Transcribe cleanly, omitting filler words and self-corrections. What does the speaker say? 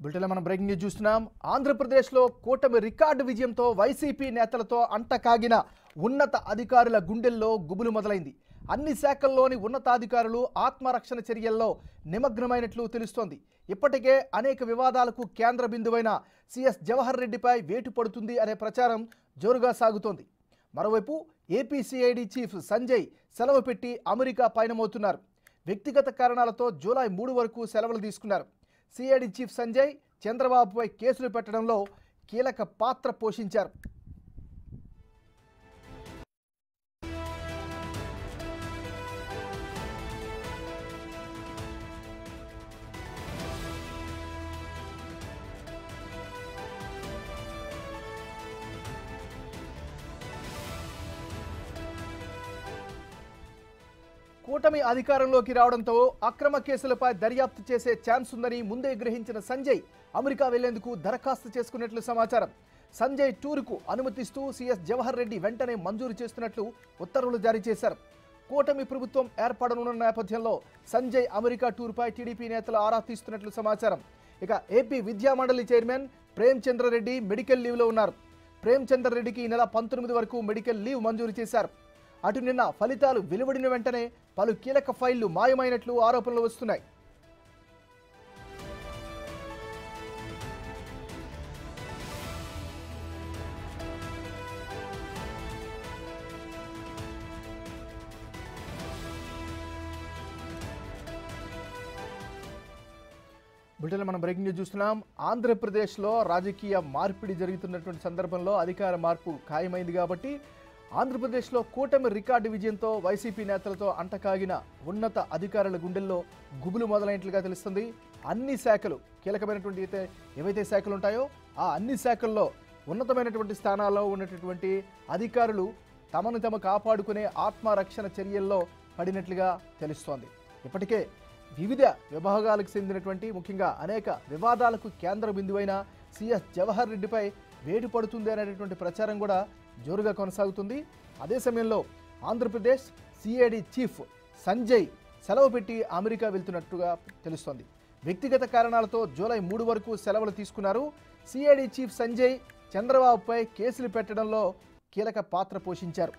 బులెటిన్లో మనం breaking news చూస్తున్నాం. ఆంధ్రప్రదేశ్లో కూటమి రికార్డు విజయంతో వైసీపీ నేతలతో అంటకాగిన ఉన్నత అధికారుల గుండెల్లో గుబులు మొదలైంది. అన్ని శాఖల్లోని ఉన్నతాధికారులు ఆత్మరక్షణ చర్యల్లో నిమగ్నమైనట్లు తెలుస్తోంది. ఇప్పటికే అనేక వివాదాలకు కేంద్ర బిందువైన సిఎస్ జవహర్ రెడ్డిపై వేటు పడుతుంది అనే ప్రచారం జోరుగా సాగుతోంది. మరోవైపు ఏపీ సిఐడి చీఫ్ సంజయ్ సెలవు పెట్టి అమెరికా పయనమవుతున్నారు. వ్యక్తిగత కారణాలతో జూలై 3 వరకు సెలవులు తీసుకున్నారు. సిఐడి చీఫ్ సంజయ్ చంద్రబాబుపై కేసులు పెట్టడంలో కీలక పాత్ర పోషించారు. కూటమి అధికారంలోకి రావడంతో అక్రమ కేసులపై దర్యాప్తు చేసే ఛాన్స్ ఉందని ముందే గ్రహించిన సంజయ్ అమెరికా వెళ్లేందుకు దరఖాస్తు చేసుకున్నట్లు సమాచారం. సంజయ్ టూర్కు అనుమతిస్తూ సిఎస్ జవహర్ రెడ్డి వెంటనే మంజూరు చేస్తున్నట్లు ఉత్తర్వులు జారీ చేశారు. కూటమి ప్రభుత్వం ఏర్పడనున్న నేపథ్యంలో సంజయ్ అమెరికా టూర్పై టీడీపీ నేతలు ఆరా తీస్తున్నట్లు సమాచారం. ఇక ఏపీ విద్యామండలి చైర్మన్ ప్రేమచంద్ర రెడ్డి మెడికల్ లీవ్లో ఉన్నారు. ప్రేమచంద్ర రెడ్డికి ఈ నెల 19 వరకు మెడికల్ లీవ్ మంజూరు చేశారు. అటు నిన్న ఫలితాలు వెలువడిన వెంటనే పలు కీలక ఫైళ్లు మాయమైనట్లు ఆరోపణలు వస్తున్నాయి. బులెటిన్లో మనం బ్రేకింగ్ న్యూస్ చూస్తున్నాం. ఆంధ్రప్రదేశ్లో రాజకీయ మార్పిడి జరుగుతున్నటువంటి సందర్భంలో అధికార మార్పు ఖాయమైంది కాబట్టి ఆంధ్రప్రదేశ్లో కూటమి రికార్డు విజయంతో వైసీపీ నేతలతో అంటకాగిన ఉన్నత అధికారుల గుండెల్లో గుబులు మొదలైనట్లుగా తెలుస్తుంది. అన్ని శాఖలు కీలకమైనటువంటి ఏవైతే శాఖలు ఉంటాయో ఆ అన్ని శాఖల్లో ఉన్నతమైనటువంటి స్థానాల్లో ఉన్నటువంటి అధికారులు తమను తమ కాపాడుకునే ఆత్మరక్షణ చర్యల్లో పడినట్లుగా తెలుస్తోంది. ఇప్పటికే వివిధ విభాగాలకు చెందినటువంటి ముఖ్యంగా అనేక వివాదాలకు కేంద్ర బిందువైన సిఎస్ జవహర్ రెడ్డిపై వేటు పడుతుంది అనేటువంటి ప్రచారం కూడా జోరుగా కొనసాగుతుంది. అదే సమయంలో ఆంధ్రప్రదేశ్ సిఐడి చీఫ్ సంజయ్ సెలవు పెట్టి అమెరికా వెళ్తున్నట్టుగా తెలుస్తోంది. వ్యక్తిగత కారణాలతో జూలై 3 వరకు సెలవులు తీసుకున్నారు. సిఐడి చీఫ్ సంజయ్ చంద్రబాబుపై కేసులు పెట్టడంలో కీలక పాత్ర పోషించారు.